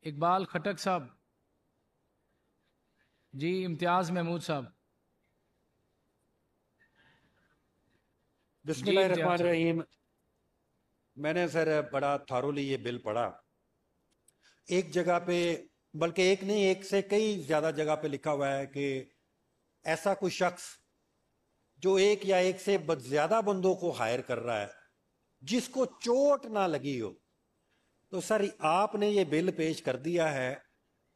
اقبال خٹک صاحب، جی امتیاز محمود صاحب، بسم جی اللہ الرحمن امتیاز صاحب۔ الرحیم۔ میں نے سر بڑا تھارولی یہ بل پڑھا۔ ایک جگہ پہ، بلکہ ایک نہیں، ایک سے کئی زیادہ جگہ پہ لکھا ہوا ہے کہ ایسا کوئی شخص جو ایک یا ایک سے زیادہ بندوں کو ہائر کر رہا ہے جس کو چوٹ نہ لگی ہو، تو سر آپ نے یہ بل پیش کر دیا ہے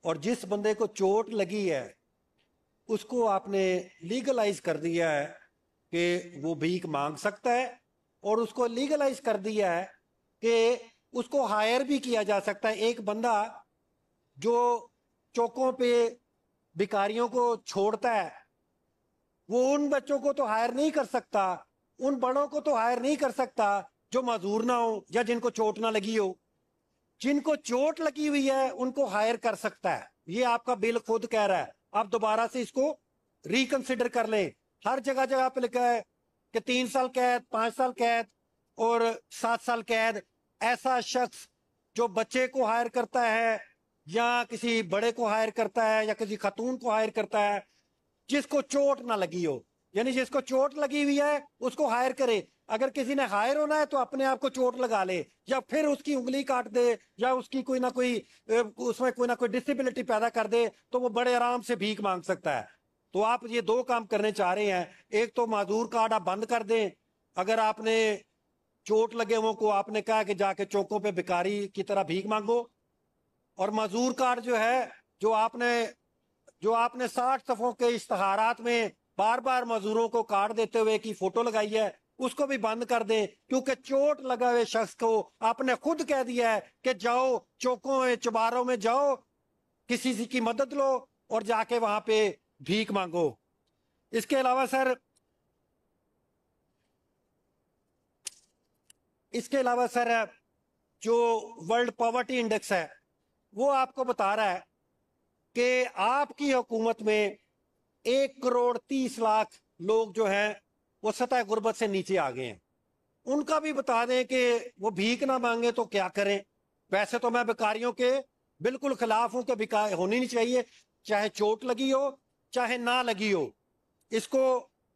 اور جس بندے کو چوٹ لگی ہے اس کو آپ نے لیگلائز کر دیا ہے کہ وہ بھیک مانگ سکتا ہے، اور اس کو لیگلائز کر دیا ہے کہ اس کو ہائر بھی کیا جا سکتا ہے۔ ایک بندہ جو چوکوں پہ بھکاریوں کو چھوڑتا ہے وہ ان بچوں کو تو ہائر نہیں کر سکتا، ان بڑوں کو تو ہائر نہیں کر سکتا جو معذور نہ ہو یا جن کو چوٹ نہ لگی ہو۔ جن کو چوٹ لگی ہوئی ہے ان کو ہائر کر سکتا ہے، یہ آپ کا بل خود کہہ رہا ہے۔ آپ دوبارہ سے اس کو ریکنسیڈر کر لیں۔ ہر جگہ جگہ پہ لکھا ہے کہ 3 سال قید، 5 سال قید اور 7 سال قید۔ ایسا شخص جو بچے کو ہائر کرتا ہے یا کسی بڑے کو ہائر کرتا ہے یا کسی خاتون کو ہائر کرتا ہے جس کو چوٹ نہ لگی ہو، یعنی جس کو چوٹ لگی ہوئی ہے اس کو ہائر کرے۔ اگر کسی نے ہائر ہونا ہے تو اپنے آپ کو چوٹ لگا لے یا پھر اس کی انگلی کاٹ دے یا اس کی کوئی نہ کوئی اس میں کوئی نہ کوئی ڈسیبلٹی پیدا کر دے تو وہ بڑے آرام سے بھیک مانگ سکتا ہے۔ تو آپ یہ دو کام کرنے چاہ رہے ہیں، ایک تو معذور کارڈ آپ بند کر دیں۔ اگر آپ نے چوٹ لگے وہ کو آپ نے کہا کہ جا کے چوکوں پہ بھکاری کی طرح بھیک مانگو، اور معذور کارڈ جو ہے جو آپ نے 60 صفحوں کے اشتہارات میں بار بار مزدوروں کو کارڈ دیتے ہوئے کی فوٹو لگائی ہے اس کو بھی بند کر دیں، کیونکہ چوٹ لگا ہوئے شخص کو آپ نے خود کہہ دیا ہے کہ جاؤ چوکوں میں چباروں میں جاؤ، کسی کی مدد لو اور جا کے وہاں پہ بھیک مانگو۔ اس کے علاوہ سر جو ورلڈ پاورٹی انڈیکس ہے وہ آپ کو بتا رہا ہے کہ آپ کی حکومت میں 1 کروڑ 30 لاکھ لوگ جو ہیں وہ سطح غربت سے نیچے آ گئے ہیں۔ ان کا بھی بتا دیں کہ وہ بھیک نہ مانگے تو کیا کریں۔ ویسے تو میں بیکاریوں کے بالکل خلاف ہوں کہ بیکار ہونی نہیں چاہیے، چاہے چوٹ لگی ہو چاہے نہ لگی ہو، اس کو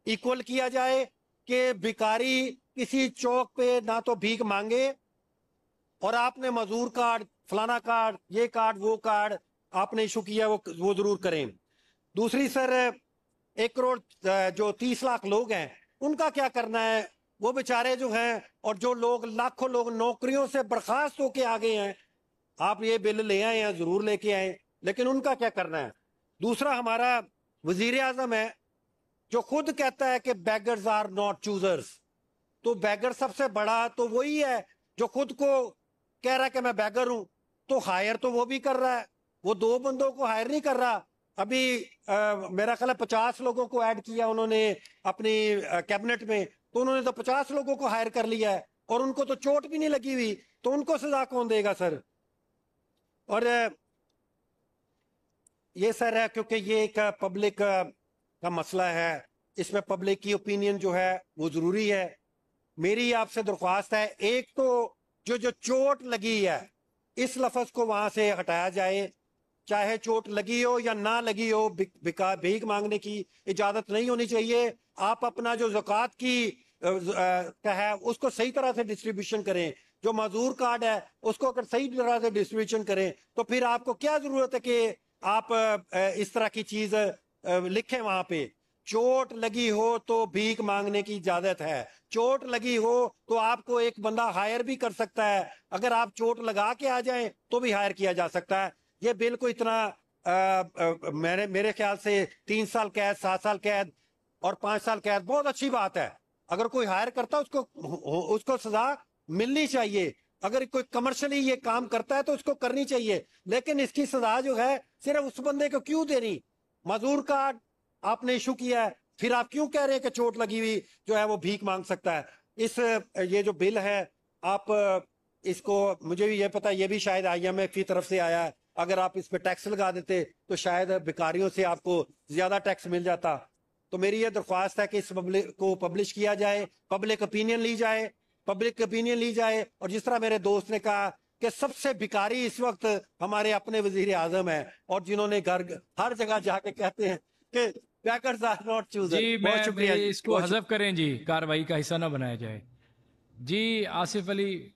ایکول کیا جائے کہ بیکاری کسی چوک پہ نہ تو بھیک مانگے، اور آپ نے مزدور کارڈ، فلانا کارڈ، یہ کارڈ، وہ کارڈ آپ نے ایشو کیا وہ ضرور کریں۔ دوسری سر 1 کروڑ جو 30 لاکھ لوگ ہیں ان کا کیا کرنا ہے؟ وہ بیچارے جو ہیں اور جو لوگ لاکھوں لوگ نوکریوں سے برخاست ہو کے آگے ہیں، آپ یہ بل لے آئے ہیں، ضرور لے کے آئے، لیکن ان کا کیا کرنا ہے؟ دوسرا ہمارا وزیر اعظم ہے جو خود کہتا ہے کہ بیگرز آر ناٹ چوزرز، تو بیگر سب سے بڑا تو وہی ہے جو خود کو کہہ رہا ہے کہ میں بیگر ہوں، تو ہائر تو وہ بھی کر رہا ہے، وہ 2 بندوں کو ہائر نہیں کر رہا۔ ابھی میرا خیال ہے 50 لوگوں کو ایڈ کیا انہوں نے اپنی کیبنٹ میں، تو انہوں نے تو 50 لوگوں کو ہائر کر لیا ہے اور ان کو تو چوٹ بھی نہیں لگی ہوئی، تو ان کو سزا کون دے گا سر؟ اور یہ سر ہے کیونکہ یہ ایک پبلک کا مسئلہ ہے، اس میں پبلک کی اوپینین جو ہے وہ ضروری ہے۔ میری آپ سے درخواست ہے، ایک تو جو چوٹ لگی ہے اس لفظ کو وہاں سے ہٹایا جائے، چاہے چوٹ لگی ہو یا نہ لگی ہو، بھیک مانگنے کی اجازت نہیں ہونی چاہیے۔ آپ اپنا جو زکوٰۃ کی کا ہے اس کو صحیح طرح سے ڈسٹریبیوشن کریں، جو معذور کارڈ ہے اس کو اگر صحیح طرح سے ڈسٹریبیوشن کریں تو پھر آپ کو کیا ضرورت ہے کہ آپ اس طرح کی چیز لکھیں وہاں پہ۔ چوٹ لگی ہو تو بھیک مانگنے کی اجازت ہے، چوٹ لگی ہو تو آپ کو ایک بندہ ہائر بھی کر سکتا ہے، اگر آپ چوٹ لگا کے آ جائیں تو بھی ہائر کیا جا سکتا ہے۔ یہ بل کو اتنا میرے خیال سے 3 سال قید، 7 سال قید اور 5 سال قید بہت اچھی بات ہے۔ اگر کوئی ہائر کرتا اس کو سزا ملنی چاہیے، اگر کوئی کمرشلی یہ کام کرتا ہے تو اس کو کرنی چاہیے، لیکن اس کی سزا جو ہے صرف اس بندے کو کیوں دینی؟ معذور کارڈ آپ نے ایشو کیا ہے، پھر آپ کیوں کہہ رہے ہیں کہ چوٹ لگی ہوئی جو ہے وہ بھیک مانگ سکتا ہے؟ یہ جو بل ہے آپ اس کو، مجھے بھی یہ پتا یہ بھی شاید آئی ایم ایف کی طرف سے آیا ہے، اگر آپ اس پہ ٹیکس لگا دیتے تو شاید بیکاریوں سے آپ کو زیادہ ٹیکس مل جاتا۔ تو میری یہ درخواست ہے کہ اس کو پبلش کیا جائے، پبلک اوپینین لی جائے، اور جس طرح میرے دوست نے کہا کہ سب سے بھکاری اس وقت ہمارے اپنے وزیر اعظم ہیں اور جنہوں نے ہر جگہ جا کے کہتے ہیں کہ بیکرز آر ناٹ چوزر. جی بہت شکریہ جی. اس کو حذف کریں جی، کاروائی کا حصہ نہ بنایا جائے. جی آصف علی